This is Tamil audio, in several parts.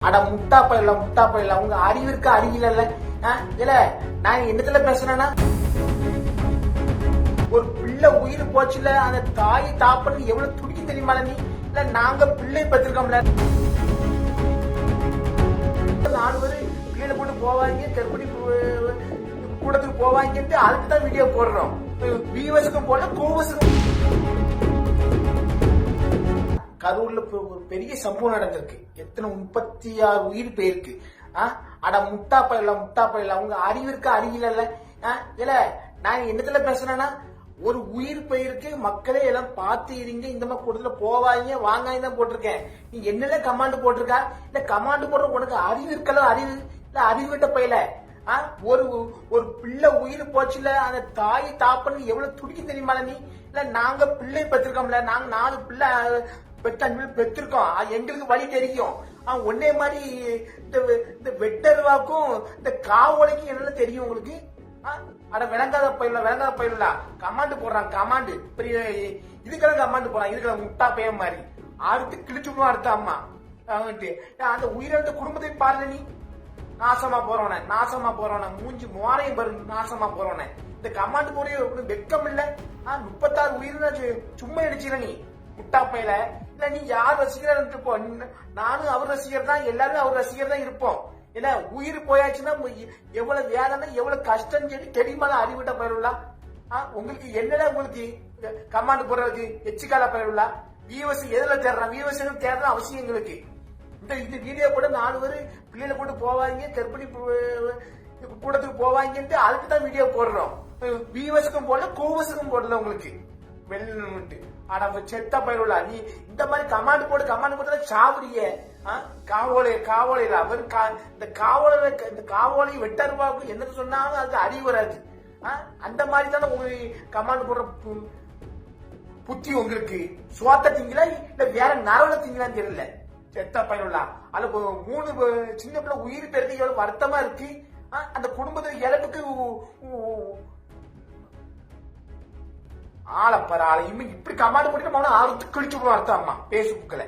அட முட்டா பயில உங்க அறிவு இருக்க அறிவியல இல்ல நான் என்னத்துல பேசுறேன்னா ஒரு பிள்ளை உயிர் போச்சுல அந்த தாய் தாப்பன்னு எவ்வளவு துடிக்க தெரியுமா நீ இல்ல நாங்க பிள்ளை பெற்றிருக்கோம்ல 4 பேரு கீழே போட்டு போவாங்க கற்பனை கூடத்துக்கு போவாங்கன்ட்டு அதுக்குதான் வீடியோ போடுறோம். வியூவர்ஸுக்கும் போடல கோவர்ஸுக்கும். கரூர்ல ஒரு பெரிய சம்பவம் நடந்திருக்கு. எத்தனை 36 உயிர் போயிருக்கு. அட முட்டா பயில உங்க அறிவு இருக்க அறிவியல இல்ல நான் என்னத்துல பேசுறேன்னா ஒரு உயிர் போயிருக்கு மக்களே எல்லாம் பார்த்து இருங்க இந்த மாதிரி கூட்டத்துல போவாங்க வாங்க தான் போட்டிருக்கேன். நீ என்னெல்லாம் கமாண்ட் போட்டிருக்கா இல்ல கமாண்ட் போடுற உனக்கு அறிவு இருக்கலாம் அறிவு இல்ல அறிவு விட்ட பயில ஒரு பிள்ளை உயிர் போச்சுல அந்த தாய் தாப்பன்னு எவ்வளவு துடிக்க தெரியுமா நீ இல்ல நாங்க பிள்ளை பெற்றிருக்கோம்ல நாங்க 4 பிள்ளை பெற்றிருக்கோம் எங்களுக்கு வழி தெரியும். ஒன்னே மாதிரி இந்த வெட்டருவாக்கும் இந்த காவலைக்கும் என்ன தெரியும் உங்களுக்கு. அட விளங்காத பயில கமாண்ட் போடுறான் கமாண்ட் பெரிய இதுக்கெல்லாம் கமாண்ட் போறான் இதுக்கெல்லாம் முட்டா பையன் மாதிரி அடுத்து கிழிச்சுமா அடுத்த அம்மா அந்த உயிரிழந்த குடும்பத்தை பாருங்க நீ நாசமா போறவன மூஞ்சி மோரையும் பாரு நாசமா போறவன இந்த கமாண்ட் போற வெக்கம் இல்ல 36 உயிர் சும்மா அடிச்சிட நீ முட்டா பையில இல்ல நீ யார் ரசிகர் இருப்போம். நானும் அவர் ரசிகர் தான் எல்லாருமே அவர் ரசிகர் தான் இருப்போம். ஏன்னா உயிர் போயாச்சுன்னா எவ்வளவு வேதனை எவ்வளவு கஷ்டம் சொல்லி தெரியுமா அறிவிட்ட பயிர்களா உங்களுக்கு என்னடா உங்களுக்கு கமாண்ட் போடுறதுக்கு எச்சுக்கால பயிர்களா வியூவர்ஸ் எதுல தேடுறான் வியூவர்ஸ் தேடுற அவசியம் எங்களுக்கு. இந்த வீடியோ போட்டு 4 பேரு பிள்ளைல போட்டு போவாங்க கற்பனை கூடத்துக்கு போவாங்கன்ட்டு அதுக்குதான் வீடியோ போடுறோம். வியூவர்ஸுக்கும் போடல கோவர்ஸுக்கும் போடல உங்களுக்கு வெள்ளு ஆனா செத்த பயிர்களா நீ இந்த மாதிரி கமாண்ட் போட்டு சாவடிய காவலையில அவர் இந்த காவலை வெட்டருவாக்கு என்ன சொன்னாலும் அதுக்கு அறிவு வராது. அந்த மாதிரி தானே உங்களுக்கு கமாண்ட் போடுற புத்தி உங்களுக்கு சுவாத்த திங்களா இல்ல வேற நரவல திங்களான்னு தெரியல. செத்த பயிர்களா அதுல 3 சின்ன பிள்ளை உயிர் பெருது எவ்வளவு வருத்தமா இருக்கு. அந்த குடும்பத்துக்கு இழப்புக்கு ஆளப்பற ஆளை இப்படி கமாண்ட் போட்டு அறுத்து கிழிச்சு அர்த்தம் அம்மா பேஸ்புக்ல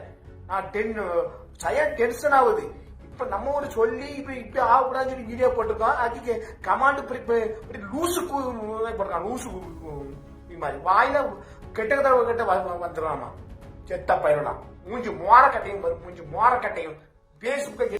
டென்ஷன் ஆகுது. இப்ப நம்ம ஒரு சொல்லி இப்ப ஆகக்கூடாதுன்னு சொல்லி வீடியோ போட்டிருக்கோம். அதுக்கு கமாண்ட் லூசு போட்டிருக்கான் லூசு மாதிரி வாயில கெட்ட வந்துடுவாமா செத்த பயிரலாம் மூஞ்சி மோரக்கட்டையும் பேஸ்புக்க